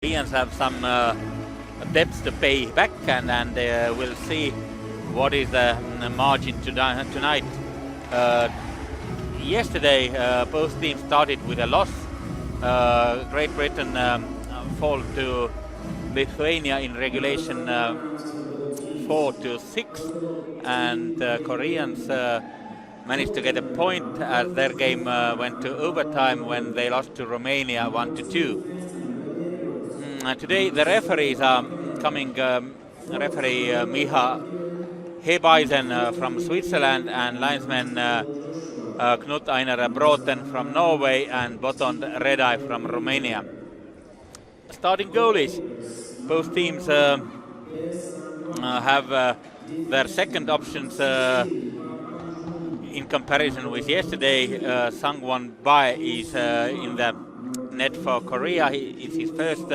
Koreans have some debts to pay back, and we'll see what is the margin tonight. Yesterday, both teams started with a loss. Great Britain fall to Lithuania in regulation 4-6, and Koreans managed to get a point as their game went to overtime when they lost to Romania 1-2. Today the referees are coming, referee Miha Hebeisen from Switzerland and linesman Knut Einar Bråten from Norway and Botond Redeye from Romania. Starting goalies, both teams have their second options in comparison with yesterday. Sangwon Bae is in the net for Korea. It's his first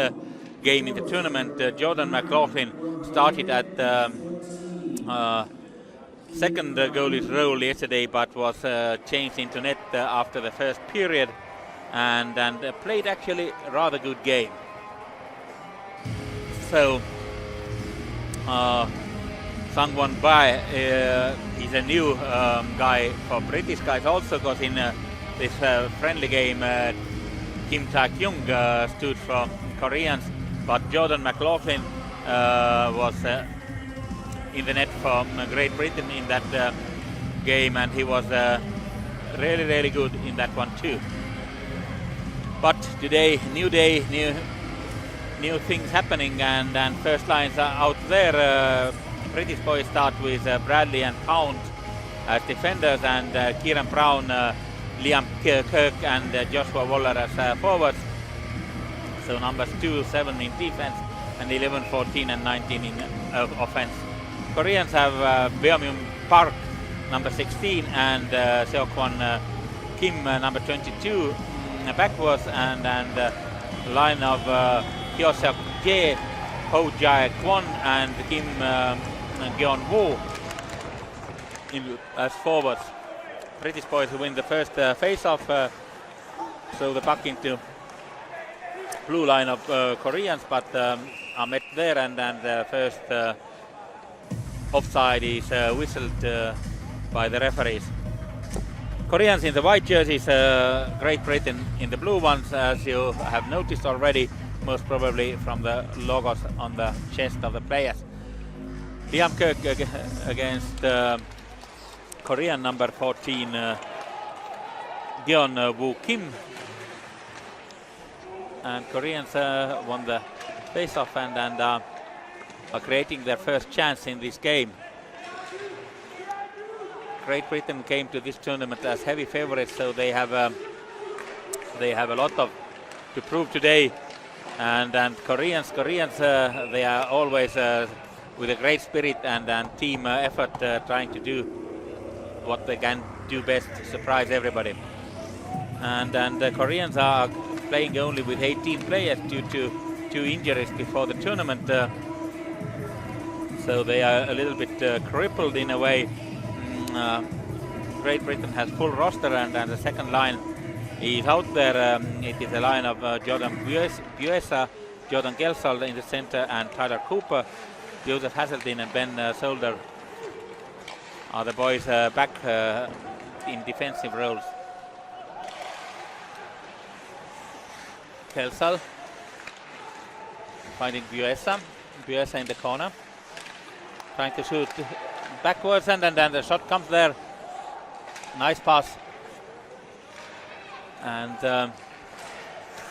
game in the tournament. Jordan McLaughlin started at second goalie's role yesterday, but was changed into net after the first period, and played actually a rather good game. So Sangwon Bae is a new guy for British guys also, because in this friendly game Kim Tak-young stood for Koreans, but Jordan McLaughlin was in the net for Great Britain in that game, and he was really good in that one too. But today, new day, new things happening, and first lines are out there. British boys start with Bradley and Count as defenders, and Kieran Brown, Liam Kirk and Joshua Waller as forwards. So numbers 2, 7 in defense, and 11, 14 and 19 in offense. Koreans have Beomyung Park, number 16, and Seokwon Kim, number 22, backwards, and line of Hyoseok Jae, Ho Jae Kwon and Kim Gyeon Woo as forwards. British boys who win the first face-off, so the puck into blue line of Koreans, but are met there, and the first offside is whistled by the referees. Koreans in the white jerseys, Great Britain in the blue ones, as you have noticed already, most probably from the logos on the chest of the players. Liam Kirk against Korean number 14 Gyeon Woo Kim, and Koreans won the face-off and are creating their first chance in this game. Great Britain came to this tournament as heavy favorites, so they have a lot to prove today. And Koreans they are always with a great spirit and team effort, trying to do what they can do best, surprise everybody. And the Koreans are playing only with 18 players due to 2 injuries before the tournament, so they are a little bit crippled in a way. Great Britain has full roster, and the second line is out there. It is a line of Jordan Buesa, Jordan Gelsald in the center, and Tyler Cooper. Joseph Hazeltine and Ben Solder are the boys back in defensive roles. Gelsald finding Buesa in the corner, trying to shoot backwards, and then the shot comes there. Nice pass, and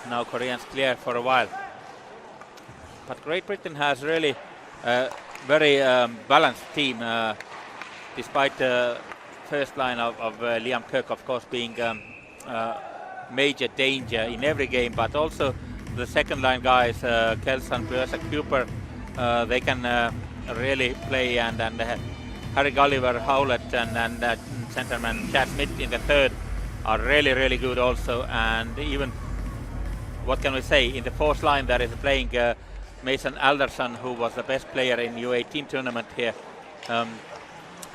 now Koreans clear for a while. But Great Britain has really a very balanced team, despite the first line of Liam Kirk, of course, being major danger in every game, but also the second line guys, Kelson, Buesa, Cooper, they can really play, and Harry Gulliver, Howlett, and centerman Chad Smith in the third are really good also. And even, what can we say, in the fourth line there is playing Mason Alderson, who was the best player in U18 tournament here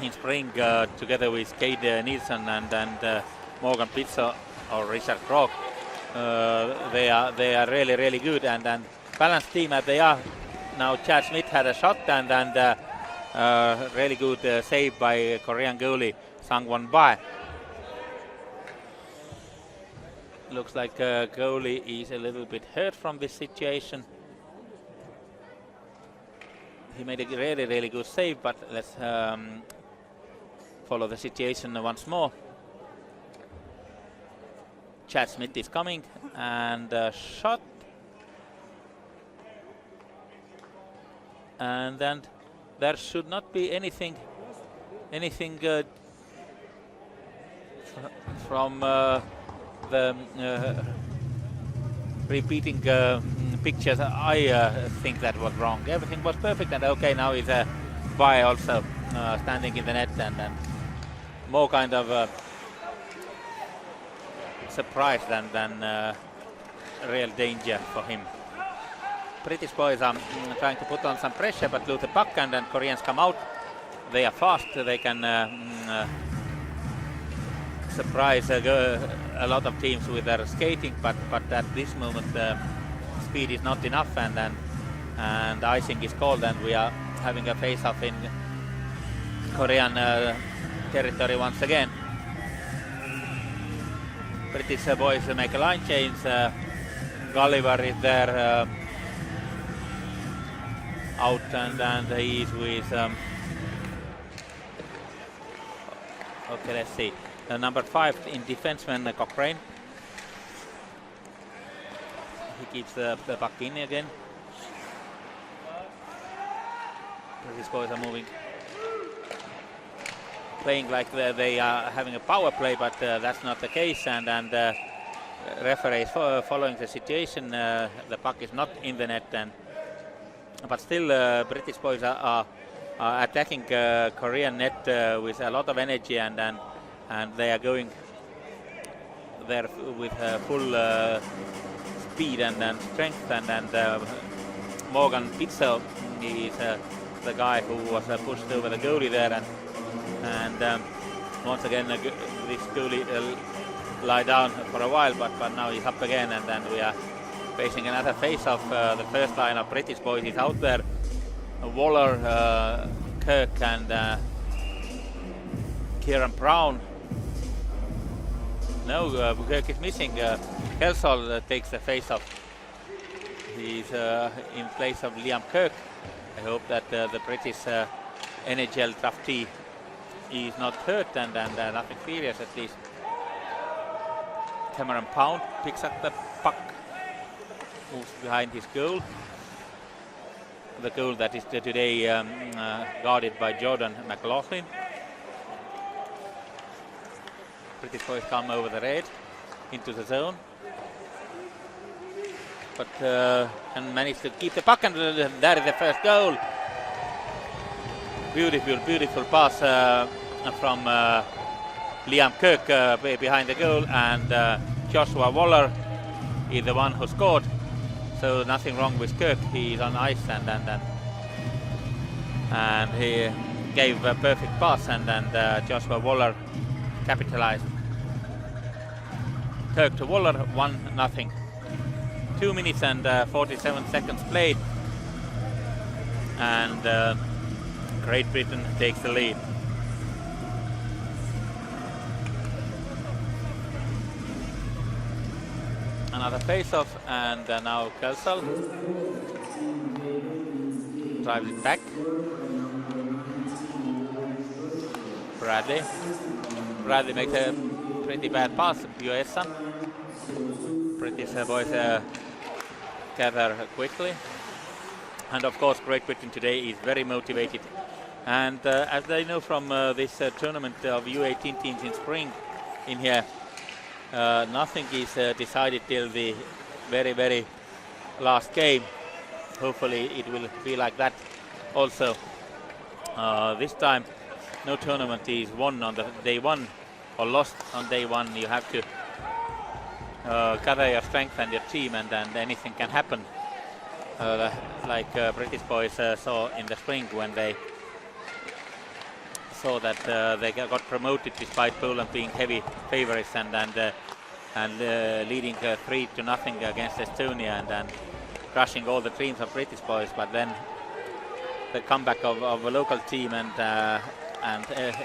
in spring, together with Cade Nielsen and Morgan Pizzo or Richard Krog. They are really good, and balanced team as they are. Now Chad Smith had a shot and really good save by Korean goalie Sang-won Bae. Looks like goalie is a little bit hurt from this situation. He made a really good save, but let's follow the situation once more. Chad Smith is coming and shot. And then there should not be anything from the repeating pictures. I think that was wrong. Everything was perfect and okay. Now is Bae also standing in the net and more kind of surprise than real danger for him. British boys are trying to put on some pressure but lose the puck, and then Koreans come out. They are fast, they can surprise a lot of teams with their skating, but at this moment speed is not enough, and icing is called, and we are having a face-off in Korean territory once again. British boys make a line change. Gulliver is there out, and he is with okay, let's see, number 5 in defenseman Cochrane. He keeps the puck in again. These boys are moving, playing like they are having a power play, but that's not the case, and referee is following the situation. The puck is not in the net, but still British boys are attacking Korean net with a lot of energy, and they are going there with full speed and strength, and Morgan Pitzel is the guy who was pushed over the goalie there, and once again this goalie lie down for a while, but now he's up again, and then we are facing another face-off. The first line of British boys is out there. Waller, Kirk, and Kieran Brown. No, Kirk is missing. Kelsall takes the face-off. He's in place of Liam Kirk. I hope that the British NHL draftee is not hurt, and nothing serious at least. Cameron Pound picks up the puck, moves behind his goal. The goal that is today guarded by Jordan McLaughlin. British boys come over the red into the zone, but and manage to keep the puck, and that is the first goal. Beautiful pass from Liam Kirk behind the goal, and Joshua Waller is the one who scored. So nothing wrong with Kirk. He is on ice, and he gave a perfect pass, and Joshua Waller capitalized. Kirk to Waller, 1-0. 2 minutes and 47 seconds played, and Great Britain takes the lead. Another face-off, and now Kelsall drives it back. Bradley makes a pretty bad pass. Buesa. British boys gather quickly, and of course Great Britain today is very motivated, and as they know from this tournament of U18 teams in spring in here, nothing is decided till the very last game. Hopefully it will be like that also this time. No tournament is won on the day one or lost on day one. You have to gather your strength and your team, and anything can happen, like British boys saw in the spring when they saw that they got promoted despite Poland being heavy favorites and leading 3-0 against Estonia, and crushing all the dreams of British boys, but then the comeback of a local team and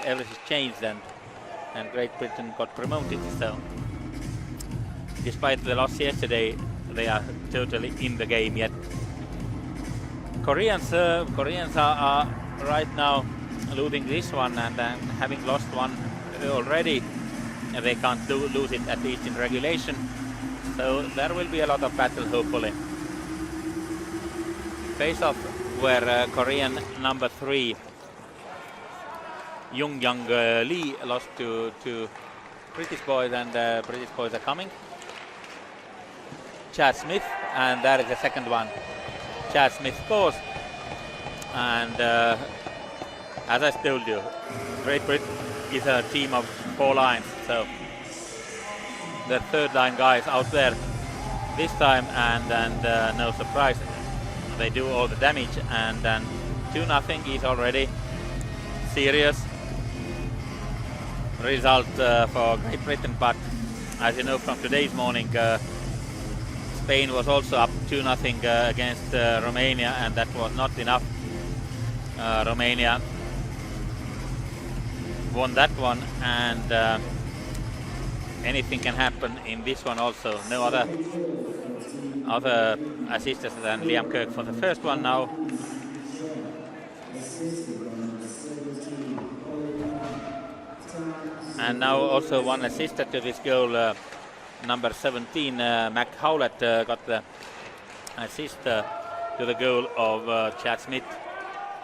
everything changed, and Great Britain got promoted. So despite the loss yesterday, they are totally in the game yet. Koreans are right now losing this one, and having lost one already, they can't lose it at least in regulation. So there will be a lot of battle, hopefully. Face-off where Korean number 3 Young Lee lost to British boys, and British boys are coming. Chad Smith, and that is the second one. Chad Smith scores, and as I told you, Great Britain is a team of 4 lines, so the third line guys out there this time, and no surprise, they do all the damage, and then 2-0 is already serious result for Great Britain. But as you know from today's morning, Spain was also up 2-0 against Romania, and that was not enough. Romania won that one, and anything can happen in this one also. No other assistants than Liam Kirk for the first one now. And now also one assistant to this goal, number 17, Mac Howlett, got the assist to the goal of Chad Smith.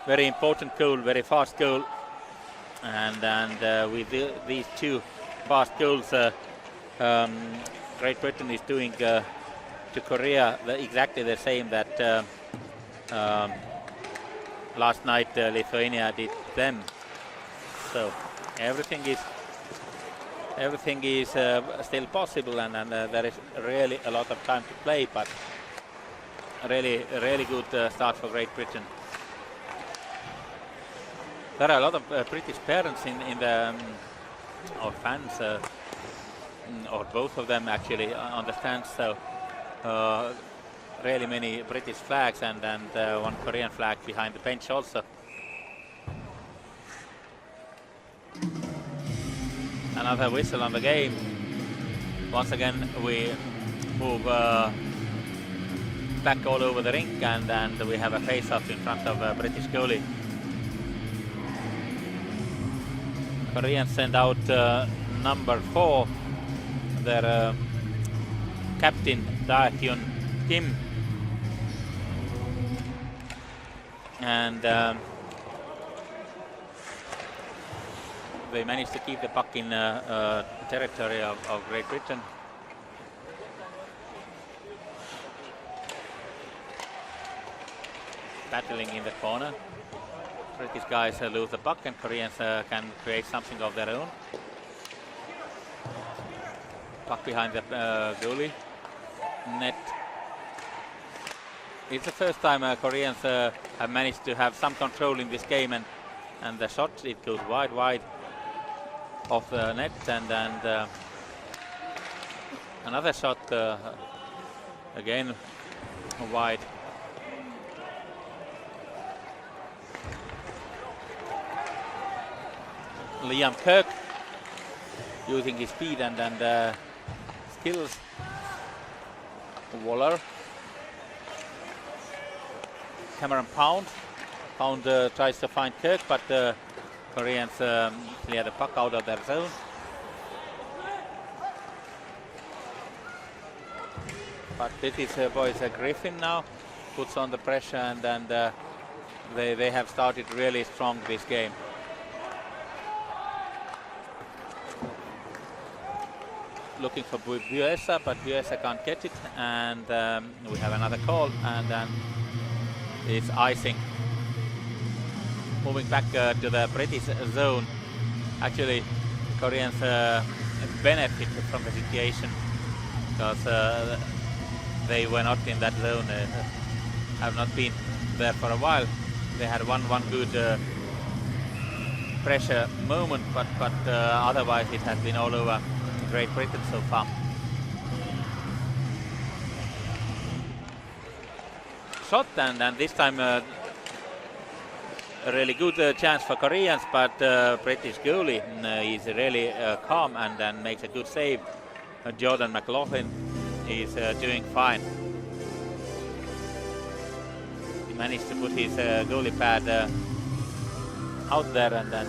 Very important goal, very fast goal, and with these 2 fast goals, Great Britain is doing to Korea exactly the same that last night Lithuania did them. So everything is still possible, and there is really a lot of time to play, but really good start for Great Britain. There are a lot of British parents in the or fans, or both of them actually, on the stands. So really many British flags, and one Korean flag behind the bench also. Another whistle on the game. Once again we move back all over the rink, and we have a face-off in front of a British goalie. Koreans send out number 4, their captain Da-hyun Kim, and they managed to keep the puck in territory of Great Britain. Battling in the corner. British guys lose the puck, and Koreans can create something of their own. Puck behind the goalie net. It's the first time Koreans have managed to have some control in this game, and the shot, it goes wide off the net, and another shot again wide. Liam Kirk using his speed and skills. Waller. Cameron Pound. Pound tries to find Kirk, but Koreans clear the puck out of their zone. But this is boys Griffin now puts on the pressure, and they have started really strong this game. Looking for Buesa, but Buesa can't get it, and we have another call, and then it's icing. Moving back to the British zone. Actually, Koreans benefit from the situation because they were not in that zone, have not been there for a while. They had one good pressure moment, but otherwise it has been all over Great Britain so far. shot, and this time a really good chance for Koreans, but British goalie is really calm and then makes a good save. Jordan McLaughlin is doing fine. He managed to put his goalie pad out there, and then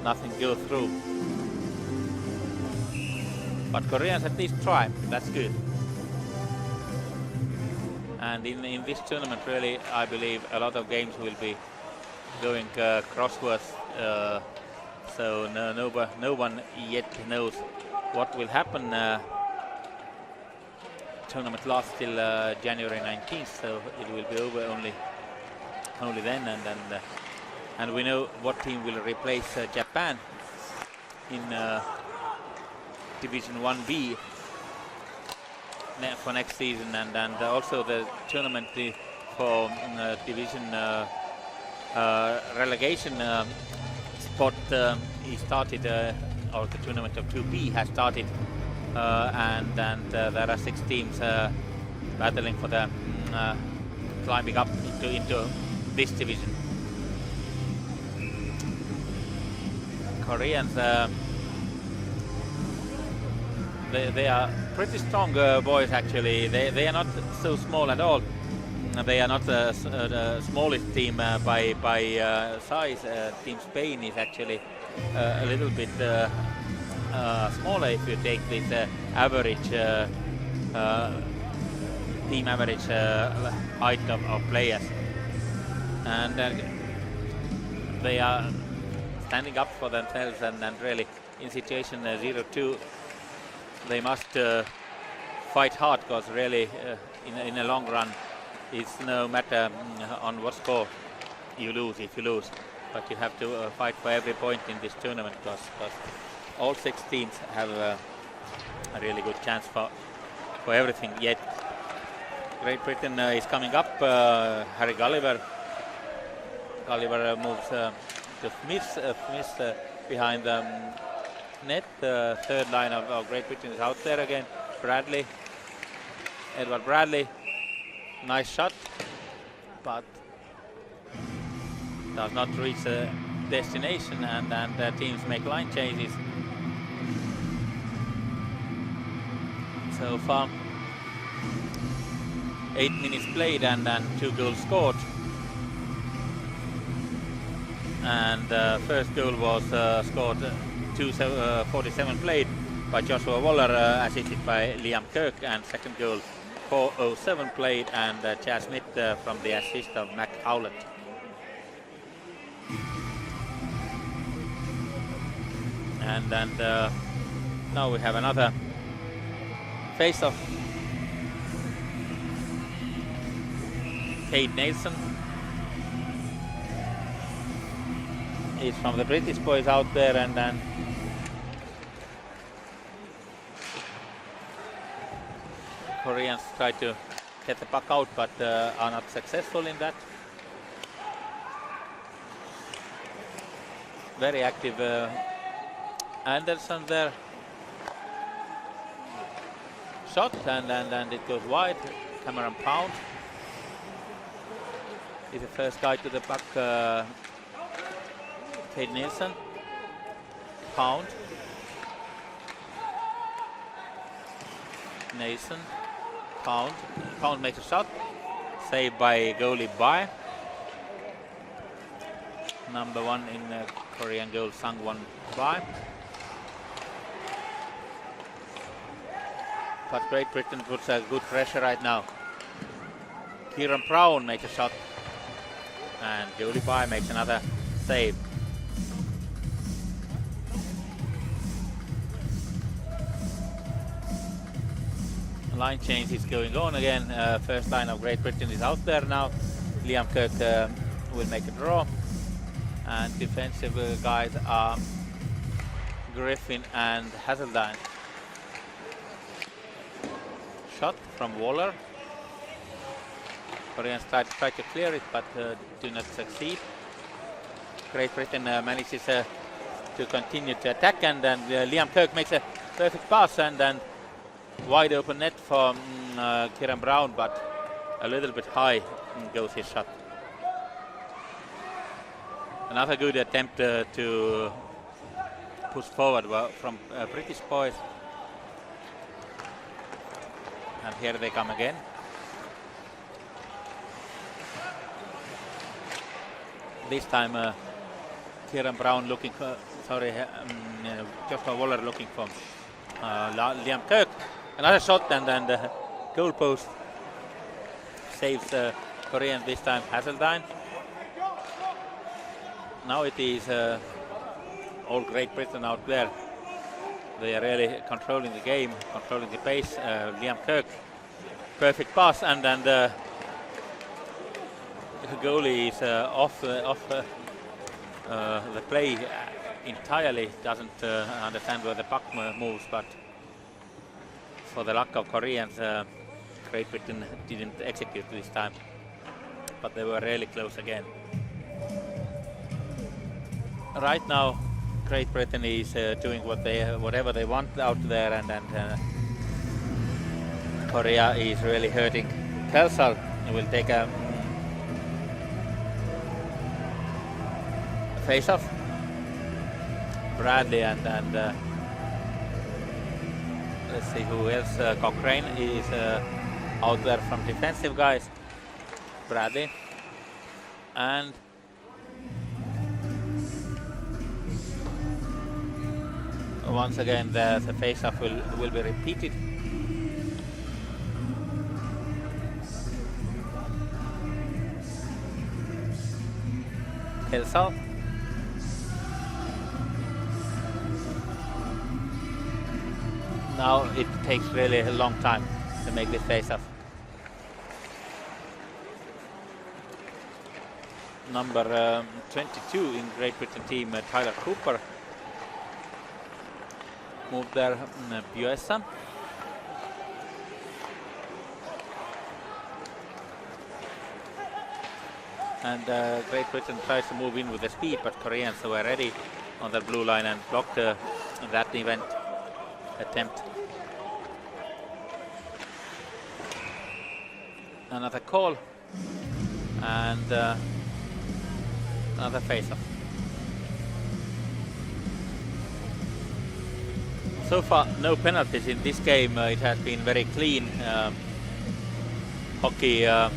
nothing goes through. But Koreans at least try, that's good. And in this tournament, really, I believe a lot of games will be going crosswards. So no one yet knows what will happen. Tournament lasts till January 19th, so it will be over only then. And we know what team will replace Japan in Division 1B for next season, and also the tournament for division relegation spot is started, or the tournament of 2B has started, and there are 6 teams battling for the climbing up into this division. Koreans, they are pretty strong boys actually. They are not so small at all. They are not the smallest team by size. Team Spain is actually a little bit smaller if you take this average team average height of players, and they are standing up for themselves, and really in situation 0-2 they must fight hard, because really in the long run it's no matter on what score you lose if you lose, but you have to fight for every point in this tournament, because all 6 teams have a really good chance for everything yet. Great Britain is coming up. Harry Gulliver moves to Smith behind the net. Third line of Great Britain is out there again. Edward Bradley, nice shot, but does not reach the destination, and the teams make line changes. So far 8 minutes played and 2 goals scored, and first goal was scored 2:47 played by Joshua Waller, assisted by Liam Kirk, and second goal 4:07 played, and Chad Smith from the assist of Mac Howlett. And now we have another face-off. Kate Nelson is from the British boys out there, and then Koreans try to get the puck out, but are not successful in that. Very active Anderson there. Shot, and it goes wide. Cameron Pound is the first guy to the puck. Kate Nielsen, Pound, Nason, Pound makes a shot, saved by goalie Bai. Number 1 in Korean goal, Sangwon Bai. But Great Britain puts a good pressure right now. Kieran Brown makes a shot, and goalie Bai makes another save. Line change is going on again. First line of Great Britain is out there now. Liam Kirk will make a draw, and defensive guys are Griffin and Hazeldine. Shot from Waller. Koreans try to clear it, but do not succeed. Great Britain manages to continue to attack, and then Liam Kirk makes a perfect pass, and then wide open net for Kieran Brown, but a little bit high goes his shot. Another good attempt to push forward from British boys. And here they come again. This time Kieran Brown looking for, Joshua Waller looking for Liam Kirk. Another shot and then the goal post saves Korean, this time Hasseltine. Now it is all Great Britain out there. They are really controlling the game, controlling the pace. Liam Kirk, perfect pass, and then the goalie is off the play entirely. Doesn't understand where the puck moves, but for the luck of Koreans, Great Britain didn't execute this time, but they were really close again. Right now, Great Britain is doing whatever they want out there, and Korea is really hurting. Kelsall will take a face-off. Bradley and let's see who else. Cochrane is out there from defensive guys. Bradley and once again the face-off will be repeated. Kelsall. Now it takes really a long time to make this face-off. Number 22 in Great Britain team, Tyler Cooper, moved there. Buessa. And Great Britain tries to move in with the speed, but Koreans were ready on the blue line and blocked that event attempt. Another call and another face-off. So far, no penalties in this game. It has been very clean hockey. I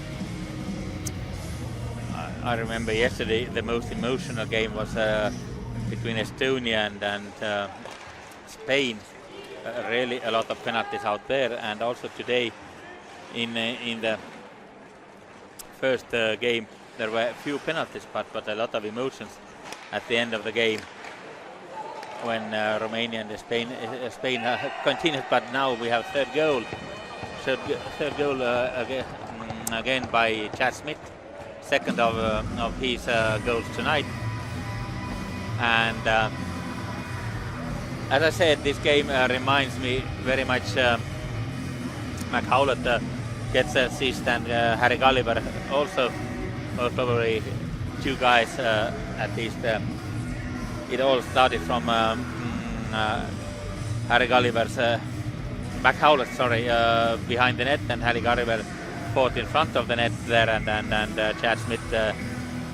remember yesterday the most emotional game was between Estonia and Spain. Really a lot of penalties out there, and also today in the first game there were a few penalties, but a lot of emotions at the end of the game when Romania and Spain continued. But now we have third goal again by Chad Smith, second of his goals tonight. And as I said, this game reminds me very much McHowlett gets an assist, and Harry Gulliver also, or probably two guys at least. It all started from Harry Gulliver's McHowlett, behind the net, and Harry Gulliver fought in front of the net there, and Chad Smith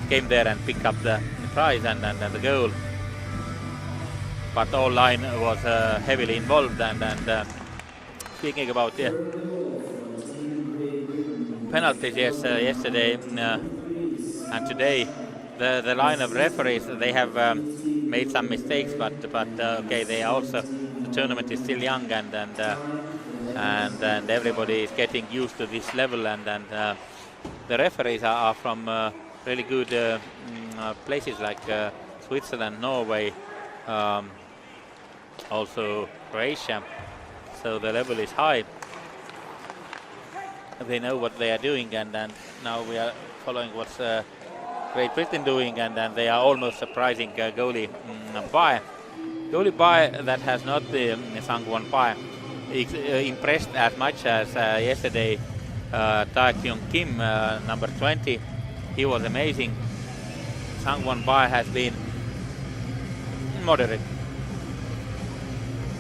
came there and picked up the prize and the goal. But all line was heavily involved, and speaking about penalties, yes, yesterday and today, the line of referees, they have made some mistakes, but okay, they also, the tournament is still young, and everybody is getting used to this level, and the referees are from really good places like Switzerland, Norway, also Croatia, so the level is high. They know what they are doing, and now we are following what's Great Britain doing, and they are almost surprising goalie Bai. Goalie Bai, that has not Sang-won Bai impressed as much as yesterday. Tae-Kyung Kim, number 20, he was amazing. Sang-won Bai has been moderate,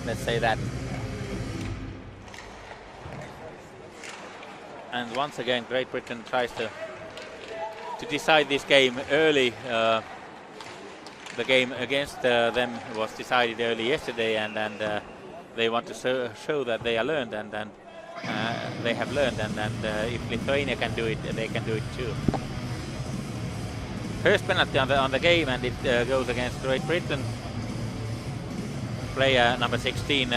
let's say that. And once again, Great Britain tries to decide this game early. The game against them was decided early yesterday, and they want to show that they are learned, and they have learned, and if Lithuania can do it, they can do it too. First penalty on the game, and it goes against Great Britain. Player number 16,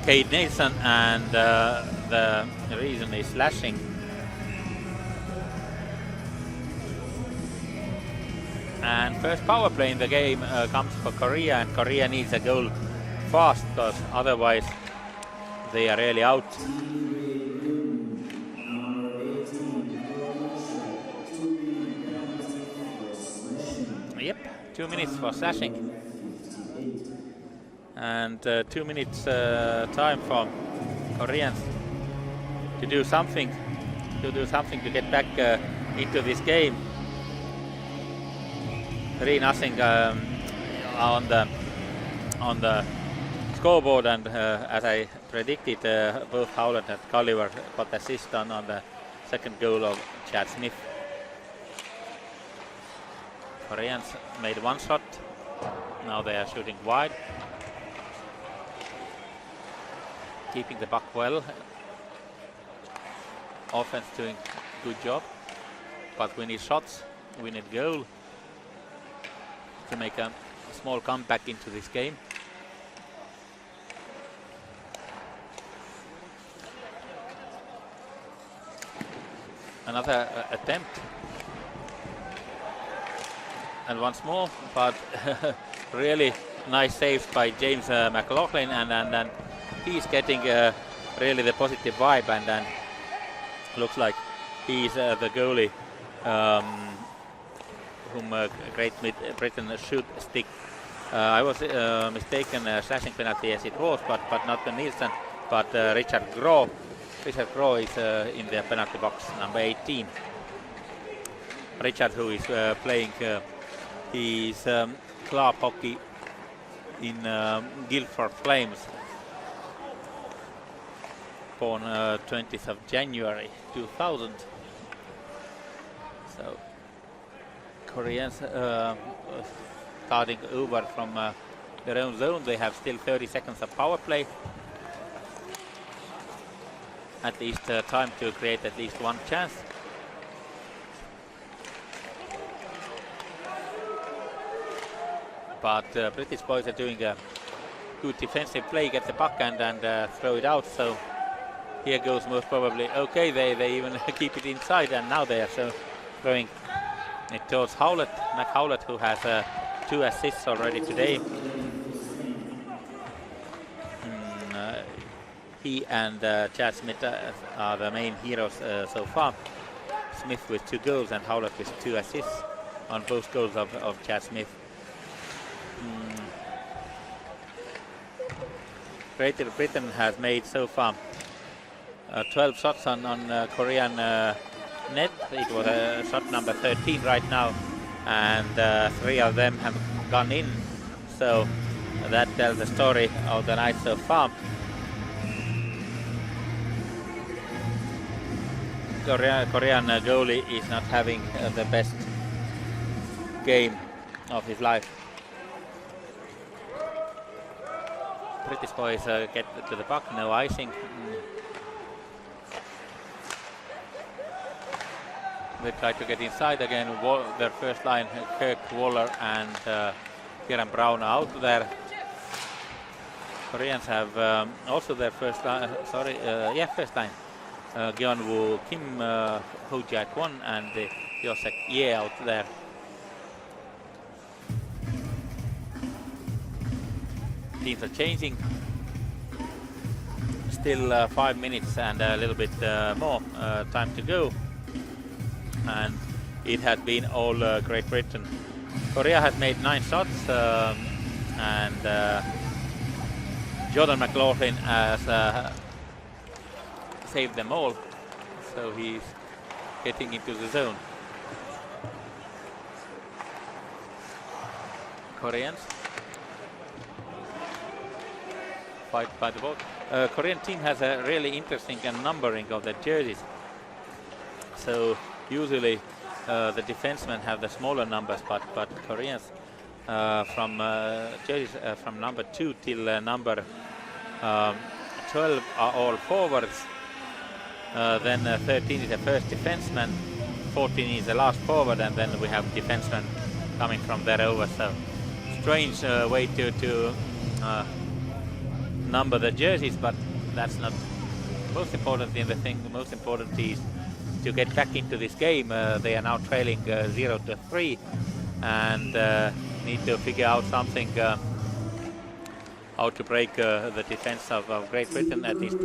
Kate Nelson, and the reason is slashing. And first power play in the game comes for Korea, and Korea needs a goal fast, because otherwise they are really out. Yep, 2 minutes for slashing. And 2 minutes time for Koreans to do something, to get back into this game. 3-0 on the scoreboard, and as I predicted, both Howland and Gulliver got assist on the second goal of Chad Smith. Koreans made one shot, now they are shooting wide. Keeping the puck well. Offense doing good job, but we need shots, we need goal to make a small comeback into this game. Another attempt, and once more, but really nice saves by James McLaughlin, and he's getting really the positive vibe, and looks like he's the goalie whom Great Britain should stick. I was mistaken, slashing penalty as it was, but not the Nielsen, but Richard Groh. Richard Groh is in the penalty box, number 18. Richard, who is playing his club hockey in Guildford Flames, born 20th of January 2000. So Koreans starting over from their own zone. They have still 30 seconds of power play. At least time to create at least one chance. But British boys are doing a good defensive play, get the puck and throw it out. So here goes most probably. Okay, they even keep it inside, and now they are throwing it towards Howlett, Mac Howlett, who has 2 assists already today. He and Chad Smith are the main heroes so far. Smith with 2 goals and Howlett with 2 assists on both goals of Chad Smith. Great Britain has made so far 12 shots on Korean net. It was shot number 13 right now, and 3 of them have gone in. So that tells the story of the night so far. Korean goalie is not having the best game of his life. British boys get to the puck, no icing. They try to get inside again. Their first line, Kirk Waller and Kieran Brown out there. Koreans have also their first line, first line. Gyeonwoo Kim, Ho Jack Won, and Yosek Ye out there. Teams are changing. Still 5 minutes and a little bit more time to go. And it has been all Great Britain. Korea has made 9 shots, and Jordan McLaughlin has saved them all, so he's getting into the zone. Koreans fight by the ball. Korean team has a really interesting numbering of the jerseys. So usually the defensemen have the smaller numbers, but Koreans from jerseys from number 2 till number 12 are all forwards. Then 13 is the first defenseman, 14 is the last forward, and then we have defensemen coming from there over. So strange way to number the jerseys, but that's not most important in the thing. The most important is to get back into this game. They are now trailing 0-3 and need to figure out something how to break the defense of Great Britain at least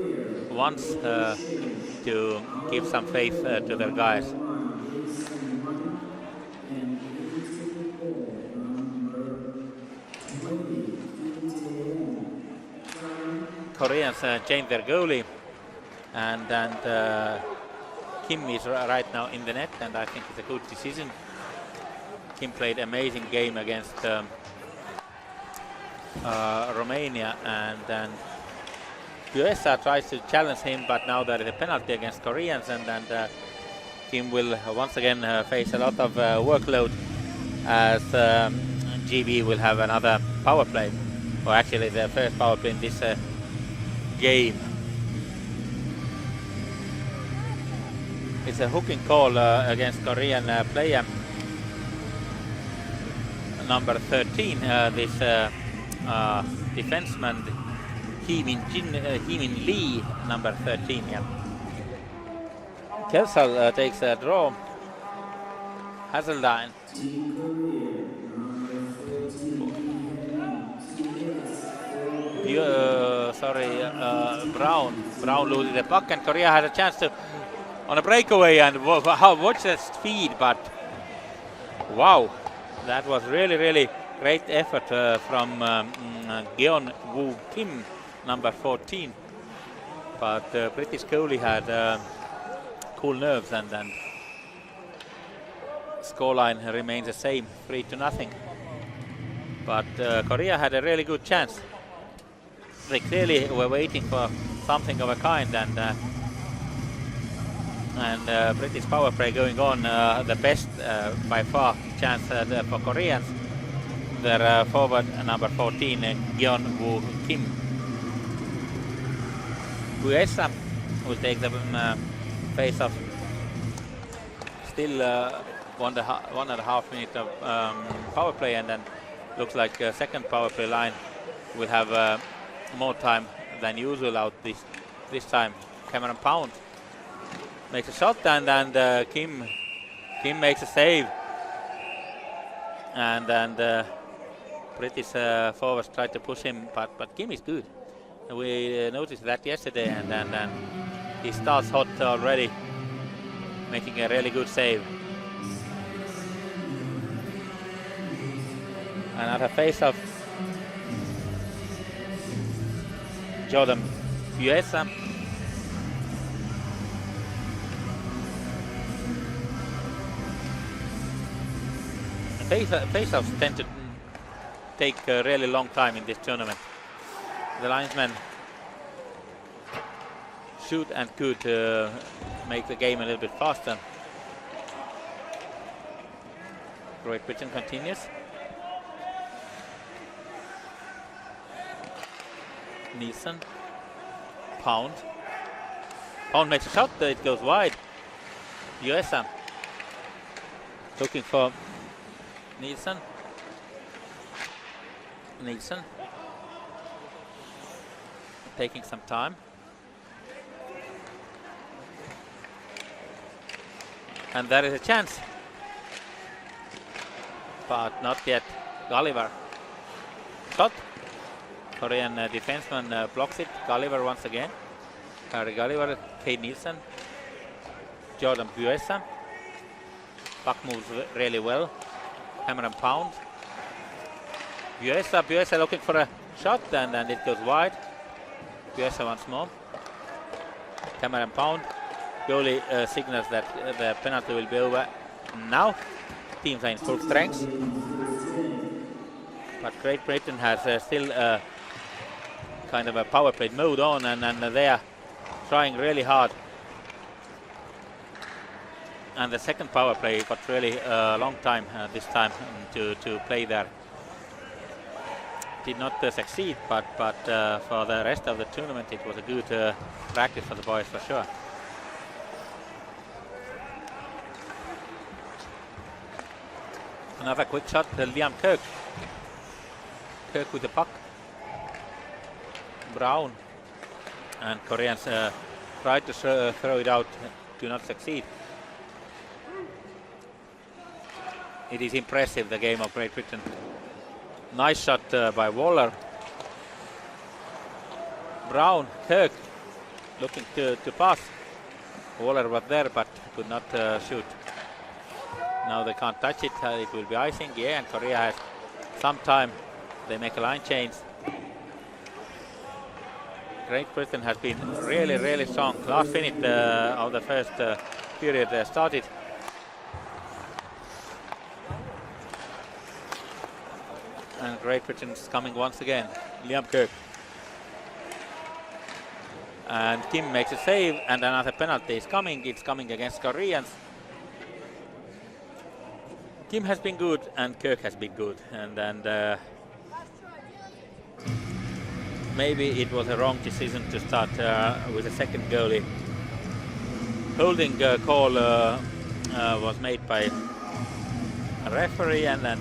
once to give some faith to their guys. Koreans changed their goalie, and Kim is right now in the net, and I think it's a good decision. Kim played amazing game against Romania, and then USA tries to challenge him, but now there is a penalty against Koreans, and Kim will once again face a lot of workload as GB will have another power play, or actually the first power play in this game. It's a hooking call against Korean player number 13, this defenseman Hee-min Lee, number 13. Yeah. Kelsal takes a draw. Hazeldine. Brown loses the puck, and Korea has a chance to on a breakaway, and watch that speed, but wow, that was really great effort from Geon-woo Kim, number 14, but British goalie had cool nerves, and scoreline remains the same, 3-0. But Korea had a really good chance. They clearly were waiting for something of a kind, and British power play going on. The best by far chance for Koreans. Their forward number 14, Geon-woo Kim. USA will take the face-off. Still 1.5 minutes of power play, and then looks like second power play line will have more time than usual out this time. Cameron Pound makes a shot, and Kim makes a save, and British forwards tried to push him, but Kim is good. We noticed that yesterday, and he starts hot already, making a really good save. Another face-off. Jordan Buesa. Face-offs tend to take a really long time in this tournament. The linesmen should and could make the game a little bit faster. Great Britain continues. Nielsen, Pound makes a shot, it goes wide. USA looking for Nielsen taking some time, and there is a chance, but not yet. Gulliver shot. Korean defenseman blocks it. Gulliver once again. Harry Gulliver, Kate Nielsen, Jordan Buesa. Puck moves really well. Cameron Pound. Buesa looking for a shot, and it goes wide. Buesa once more. Cameron Pound. Goalie signals that the penalty will be over now. Teams are in full strength. But Great Britain has still kind of a power play mode on, and they are trying really hard. And the second power play got really a long time this time to play there. Did not succeed, but for the rest of the tournament it was a good practice for the boys for sure. Another quick shot, Liam Kirk. Kirk with the puck. Brown and Koreans try to throw it out, do not succeed. It is impressive, the game of Great Britain. Nice shot by Waller. Brown, Kirk looking to pass. Waller was there but could not shoot. Now they can't touch it, it will be icing. Yeah, and Korea has some time. They make a line change. Great Britain has been really strong. Last minute of the first period started. And Great Britain is coming once again. Liam Kirk. And Kim makes a save, and another penalty is coming. It's coming against Koreans. Kim has been good and Kirk has been good, and maybe it was a wrong decision to start with a second goalie. Holding call was made by a referee, and then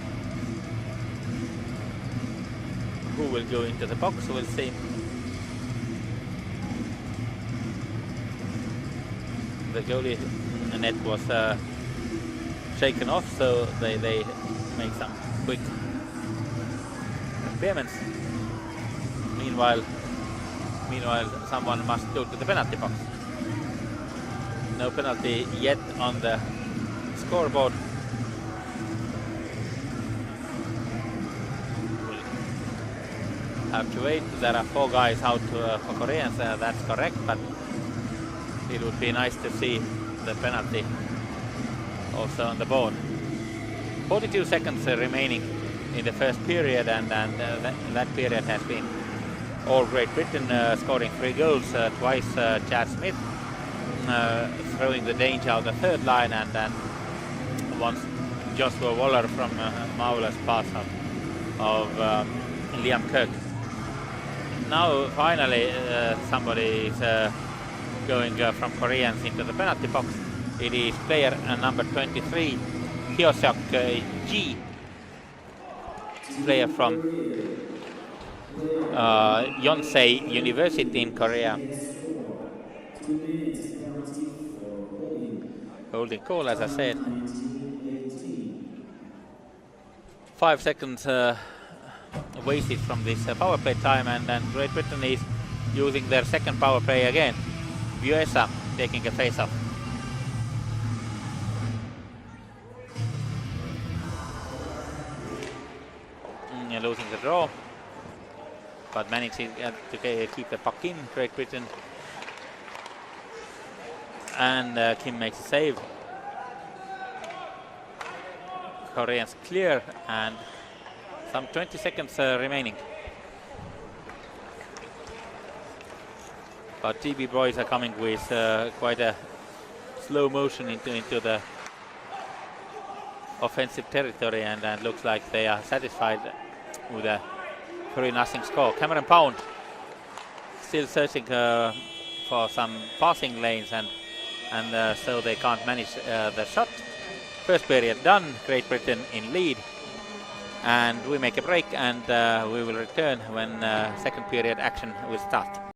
who will go into the box, we'll see. The goalie net was shaken off, so they make some quick experiments. Meanwhile, someone must go to the penalty box. No penalty yet on the scoreboard. We'll have to wait. There are 4 guys out for Koreans, that's correct, but it would be nice to see the penalty also on the board. 42 seconds remaining in the first period, and that period has been all Great Britain, scoring 3 goals, twice Chad Smith throwing the danger out the third line, and then once Joshua Waller from marvelous pass of Liam Kirk. Now finally somebody is going from Koreans into the penalty box. It is player number 23, Hyo-seok Ji, player from Yonsei University in Korea. Holding call, as I said. 5 seconds wasted from this power play time, and then Great Britain is using their second power play again. Vuesa taking a face-off. Losing the draw, but managing to keep the puck in, Great Britain. And Kim makes a save. Koreans clear, and some 20 seconds remaining. But TB boys are coming with quite a slow motion into the offensive territory, and looks like they are satisfied with a 3-0 score. Cameron Pound still searching for some passing lanes, and so they can't manage the shot. First period done, Great Britain in lead, and we make a break, and we will return when second period action will start.